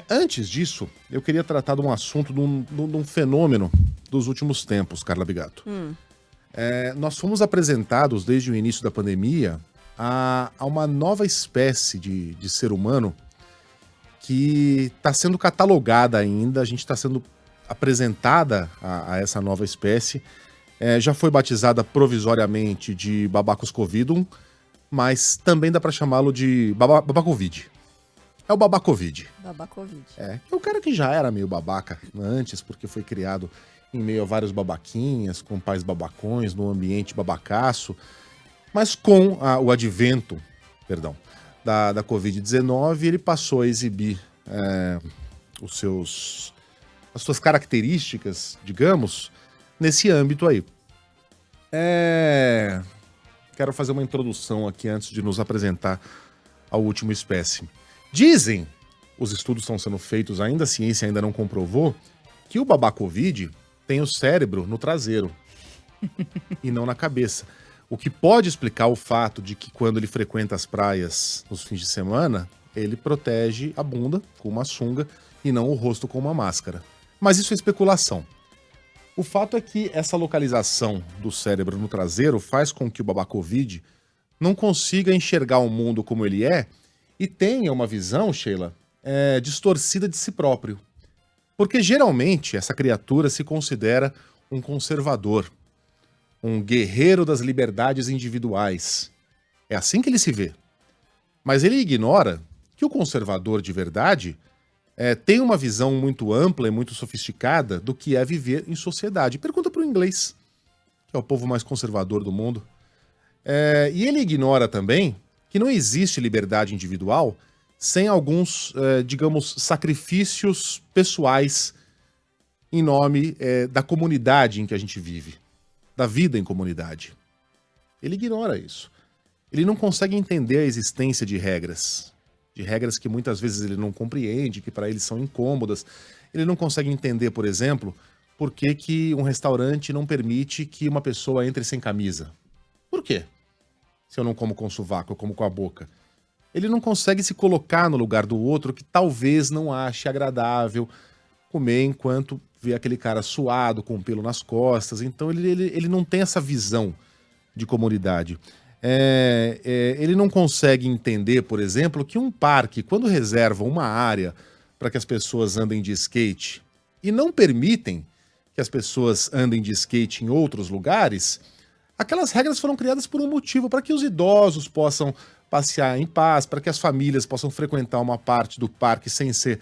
Antes disso, eu queria tratar de um assunto, de um fenômeno dos últimos tempos, Carla Bigato. Nós fomos apresentados, desde o início da pandemia, a uma nova espécie de ser humano que está sendo catalogada ainda, a gente está sendo apresentada a essa nova espécie. Já foi batizada provisoriamente de Babacus Covidum, mas também dá para chamá-lo de Babacovid. É o Babacovid. Babacovid. É o cara que já era meio babaca antes, porque foi criado em meio a vários babaquinhas, com pais babacões, num ambiente babacaço. Mas com o advento, da Covid-19, ele passou a exibir as suas características, digamos, nesse âmbito aí. Quero fazer uma introdução aqui antes de nos apresentar ao último espécime. Dizem, os estudos estão sendo feitos ainda, a ciência ainda não comprovou, que o Babacovid tem o cérebro no traseiro e não na cabeça. O que pode explicar o fato de que quando ele frequenta as praias nos fins de semana, ele protege a bunda com uma sunga e não o rosto com uma máscara. Mas isso é especulação. O fato é que essa localização do cérebro no traseiro faz com que o Babacovid não consiga enxergar o mundo como ele é e tenha uma visão, Sheila, distorcida de si próprio. Porque geralmente essa criatura se considera um conservador, um guerreiro das liberdades individuais. É assim que ele se vê. Mas ele ignora que o conservador de verdade tem uma visão muito ampla e muito sofisticada do que é viver em sociedade. Pergunta para o inglês, que é o povo mais conservador do mundo. E ele ignora também que não existe liberdade individual sem alguns, digamos, sacrifícios pessoais em nome da comunidade em que a gente vive, da vida em comunidade. Ele ignora isso. Ele não consegue entender a existência de regras que muitas vezes ele não compreende, que para ele são incômodas. Ele não consegue entender, por exemplo, por que um restaurante não permite que uma pessoa entre sem camisa. Por quê? Se eu não como com sovaco, eu como com a boca. Ele não consegue se colocar no lugar do outro que talvez não ache agradável comer enquanto vê aquele cara suado, com pelo nas costas. Então ele não tem essa visão de comunidade. Ele não consegue entender, por exemplo, que um parque, quando reserva uma área para que as pessoas andem de skate e não permitem que as pessoas andem de skate em outros lugares, aquelas regras foram criadas por um motivo, para que os idosos possam passear em paz, para que as famílias possam frequentar uma parte do parque sem ser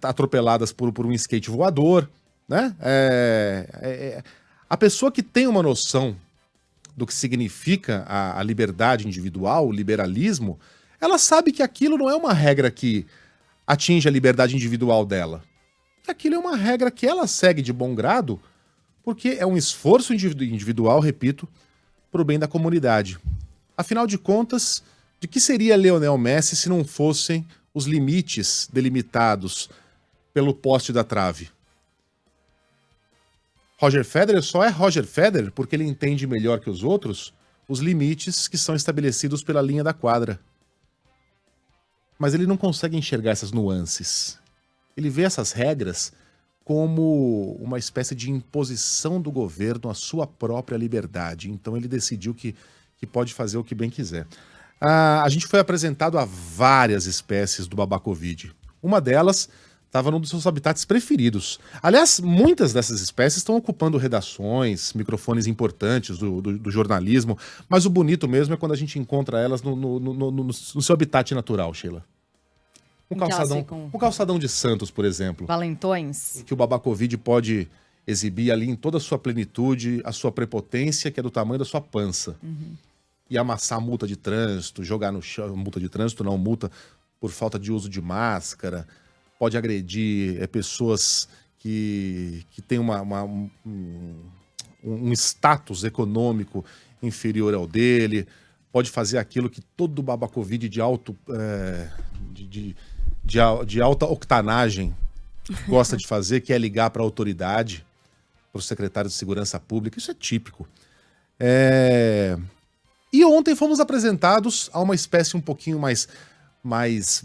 atropeladas por um skate voador, né? A pessoa que tem uma noção do que significa a liberdade individual, o liberalismo, ela sabe que aquilo não é uma regra que atinge a liberdade individual dela. Que aquilo é uma regra que ela segue de bom grado, porque é um esforço individual, repito, para o bem da comunidade. Afinal de contas, de que seria Lionel Messi se não fossem os limites delimitados pelo poste da trave? Roger Federer só é Roger Federer porque ele entende melhor que os outros os limites que são estabelecidos pela linha da quadra. Mas ele não consegue enxergar essas nuances. Ele vê essas regras como uma espécie de imposição do governo à sua própria liberdade. Então ele decidiu que pode fazer o que bem quiser. A gente foi apresentado a várias espécies do Babacovid. Uma delas estava num dos seus habitats preferidos. Aliás, muitas dessas espécies estão ocupando redações, microfones importantes do jornalismo, mas o bonito mesmo é quando a gente encontra elas no seu habitat natural, Sheila. Um calçadão de Santos, por exemplo. Valentões. Que o Babacovid pode exibir ali em toda a sua plenitude, a sua prepotência, que é do tamanho da sua pança. Uhum. E amassar multa de trânsito, jogar no chão, multa de trânsito não, multa por falta de uso de máscara, pode agredir pessoas que têm um status econômico inferior ao dele, pode fazer aquilo que todo Babacovid de alta octanagem gosta de fazer, que é ligar para a autoridade, para o secretário de Segurança Pública. Isso é típico. E ontem fomos apresentados a uma espécie um pouquinho mais mais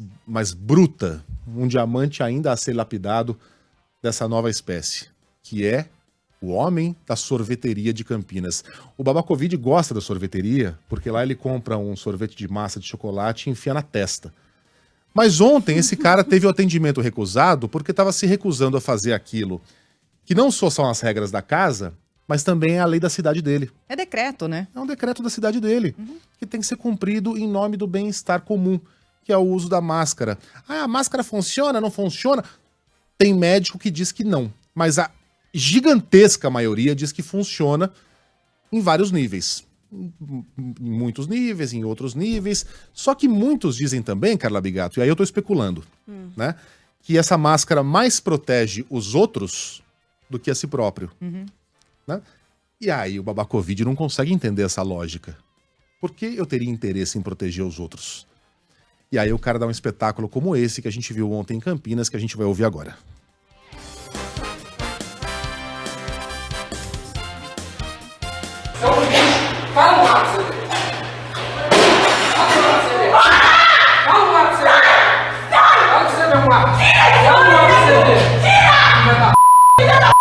bruta, um diamante ainda a ser lapidado dessa nova espécie, que é o homem da sorveteria de Campinas. O Babacovid gosta da sorveteria porque lá ele compra um sorvete de massa de chocolate e enfia na testa. Mas ontem esse cara teve o atendimento recusado porque estava se recusando a fazer aquilo que não só são as regras da casa, mas também é a lei da cidade dele. É decreto, né? É um decreto da cidade dele, que tem que ser cumprido em nome do bem-estar comum, que é o uso da máscara. Ah, a máscara funciona, não funciona? Tem médico que diz que não, mas a gigantesca maioria diz que funciona em vários níveis. Em muitos níveis, em outros níveis. Só que muitos dizem também, Carla Bigato, e aí eu tô especulando, né? Que essa máscara mais protege os outros do que a si próprio. Né? E aí o Babacovid não consegue entender essa lógica. Por que eu teria interesse em proteger os outros? E aí o cara dá um espetáculo como esse que a gente viu ontem em Campinas, que a gente vai ouvir agora. Fala um lá pra você ver. Fala um lá pra você ver. Fala pra você ver um lá. Fala um lá pra você ver. Filha da p***.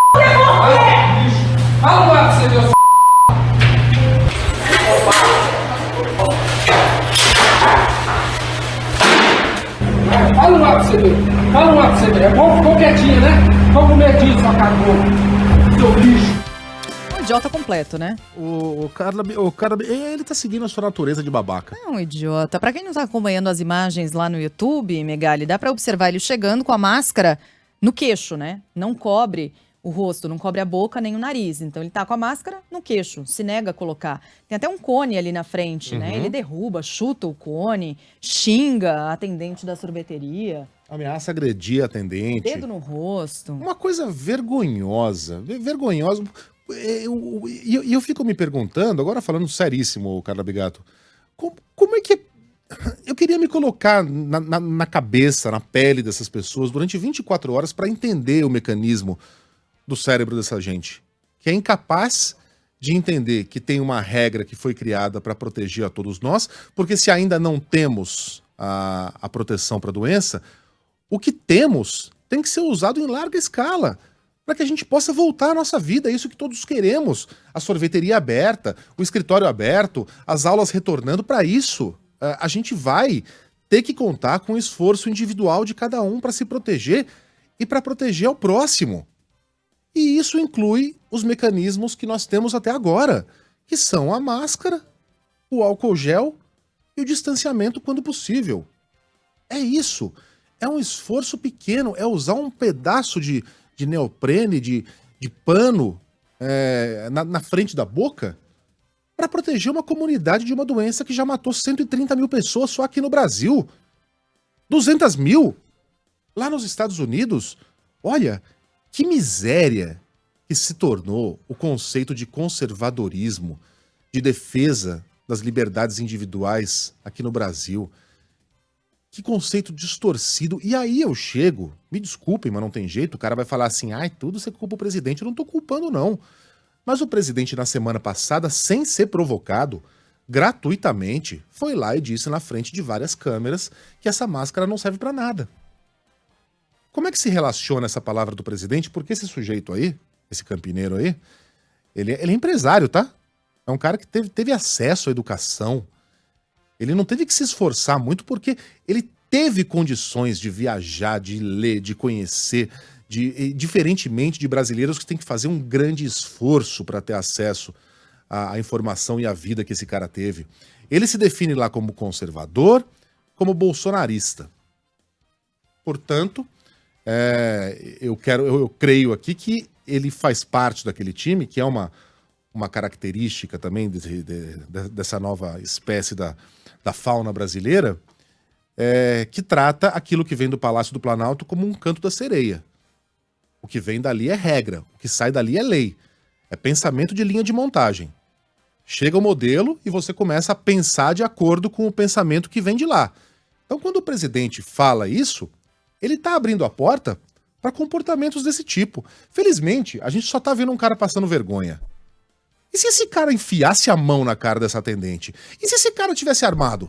Fala um lá pra você ver, seu Fala um lá pra você ver. Fala um lá pra você ver. É bom, ficou quietinho, né? Ficou com medinho, sua cagou. Seu bicho. Idiota completo, né? O cara, ele tá seguindo a sua natureza de babaca. É um idiota. Pra quem não tá acompanhando as imagens lá no YouTube, Megali, dá pra observar ele chegando com a máscara no queixo, né? Não cobre o rosto, não cobre a boca nem o nariz. Então ele tá com a máscara no queixo, se nega a colocar. Tem até um cone ali na frente, né? Ele derruba, chuta o cone, xinga a atendente da sorveteria. Ameaça agredir a atendente. Dedo no rosto. Uma coisa vergonhosa. Vergonhosa. E eu fico me perguntando, agora falando seríssimo, Carla Bigato, como é que... Eu queria me colocar na cabeça, na pele dessas pessoas durante 24 horas para entender o mecanismo do cérebro dessa gente, que é incapaz de entender que tem uma regra que foi criada para proteger a todos nós, porque se ainda não temos a proteção para a doença, o que temos tem que ser usado em larga escala, para que a gente possa voltar à nossa vida, é isso que todos queremos. A sorveteria aberta, o escritório aberto, as aulas retornando, para isso a gente vai ter que contar com o esforço individual de cada um para se proteger e para proteger o próximo. E isso inclui os mecanismos que nós temos até agora, que são a máscara, o álcool gel e o distanciamento quando possível. É isso. É um esforço pequeno, é usar um pedaço de neoprene, de pano na frente da boca para proteger uma comunidade de uma doença que já matou 130 mil pessoas só aqui no Brasil. 200 mil lá nos Estados Unidos. Olha, que miséria que se tornou o conceito de conservadorismo, de defesa das liberdades individuais aqui no Brasil. Que conceito distorcido. E aí eu chego, me desculpem, mas não tem jeito, o cara vai falar assim, ai, tudo você culpa o presidente. Eu não tô culpando, não. Mas o presidente, na semana passada, sem ser provocado, gratuitamente, foi lá e disse na frente de várias câmeras que essa máscara não serve pra nada. Como é que se relaciona essa palavra do presidente? Porque esse sujeito aí, esse campineiro aí, ele é empresário, tá? É um cara que teve acesso à educação. Ele não teve que se esforçar muito porque ele teve condições de viajar, de ler, de conhecer, diferentemente de brasileiros que têm que fazer um grande esforço para ter acesso à informação e à vida que esse cara teve. Ele se define lá como conservador, como bolsonarista. Portanto, eu creio aqui que ele faz parte daquele time, que é uma característica também dessa nova espécie da fauna brasileira, que trata aquilo que vem do Palácio do Planalto como um canto da sereia. O que vem dali é regra, o que sai dali é lei, é pensamento de linha de montagem. Chega o modelo e você começa a pensar de acordo com o pensamento que vem de lá. Então, quando o presidente fala isso, ele está abrindo a porta para comportamentos desse tipo. Felizmente, a gente só está vendo um cara passando vergonha. E se esse cara enfiasse a mão na cara dessa atendente? E se esse cara tivesse armado?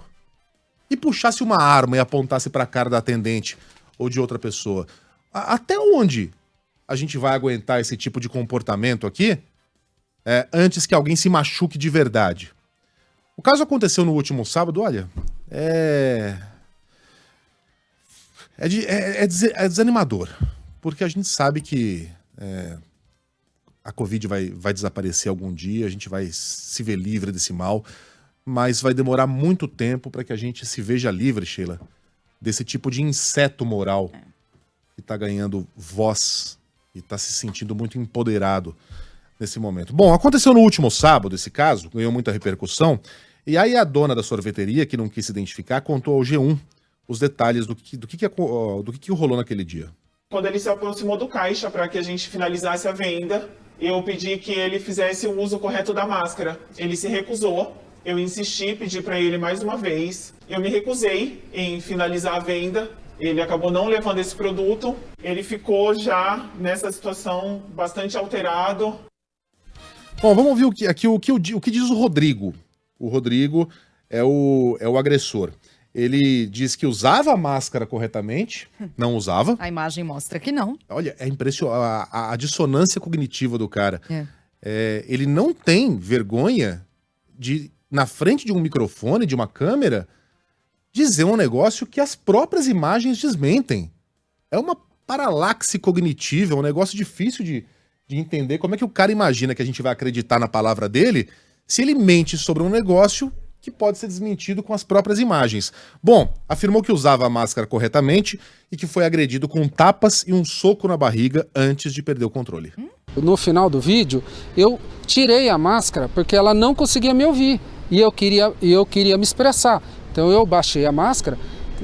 e puxasse uma arma e apontasse pra cara da atendente ou de outra pessoa? Até onde a gente vai aguentar esse tipo de comportamento aqui antes que alguém se machuque de verdade? O caso aconteceu no último sábado, olha, é desanimador, porque a gente sabe que a Covid vai desaparecer algum dia, a gente vai se ver livre desse mal, mas vai demorar muito tempo para que a gente se veja livre, Sheila, desse tipo de inseto moral que tá ganhando voz e tá se sentindo muito empoderado nesse momento. Bom, aconteceu no último sábado esse caso, ganhou muita repercussão, e aí a dona da sorveteria, que não quis se identificar, contou ao G1 os detalhes do que rolou naquele dia. Quando ele se aproximou do caixa para que a gente finalizasse a venda, eu pedi que ele fizesse o uso correto da máscara. Ele se recusou. Eu insisti, pedi para ele mais uma vez. Eu me recusei em finalizar a venda. Ele acabou não levando esse produto. Ele ficou já nessa situação bastante alterado. Bom, vamos ouvir o que diz o Rodrigo. O Rodrigo é o agressor. Ele diz que usava a máscara corretamente, não usava. A imagem mostra que não. Olha, é impressionante a dissonância cognitiva do cara. Ele não tem vergonha de, na frente de um microfone, de uma câmera, dizer um negócio que as próprias imagens desmentem. É uma paralaxe cognitiva, é um negócio difícil de entender. Como é que o cara imagina que a gente vai acreditar na palavra dele se ele mente sobre um negócio que pode ser desmentido com as próprias imagens? Bom, afirmou que usava a máscara corretamente e que foi agredido com tapas e um soco na barriga antes de perder o controle. No final do vídeo, eu tirei a máscara porque ela não conseguia me ouvir e eu queria me expressar. Então eu baixei a máscara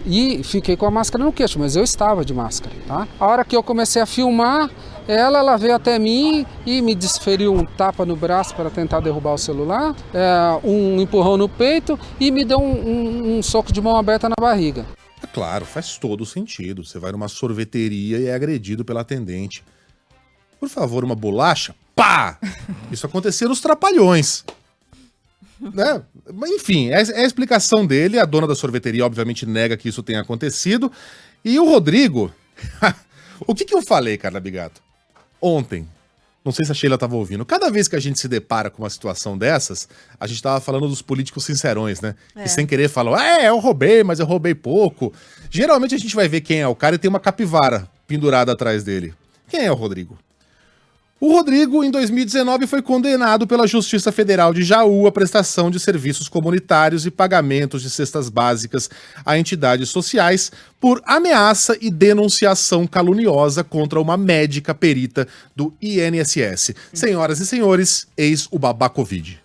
e fiquei com a máscara no queixo, mas eu estava de máscara, tá? A hora que eu comecei a filmar, ela veio até mim e me desferiu um tapa no braço para tentar derrubar o celular, um empurrão no peito e me deu um soco de mão aberta na barriga. É claro, faz todo sentido. Você vai numa sorveteria e é agredido pela atendente. Por favor, uma bolacha? Pá! Isso acontecia nos Trapalhões. Né? Enfim, é a explicação dele. A dona da sorveteria obviamente nega que isso tenha acontecido. E o Rodrigo... O que eu falei, Carla Bigato? Ontem, não sei se a Sheila tava ouvindo, cada vez que a gente se depara com uma situação dessas, a gente tava falando dos políticos sincerões, né? Que sem querer falam, eu roubei, mas eu roubei pouco. Geralmente a gente vai ver quem é o cara e tem uma capivara pendurada atrás dele. Quem é o Rodrigo? O Rodrigo, em 2019, foi condenado pela Justiça Federal de Jaú à prestação de serviços comunitários e pagamentos de cestas básicas a entidades sociais por ameaça e denunciação caluniosa contra uma médica perita do INSS. Senhoras e senhores, eis o babá Covid.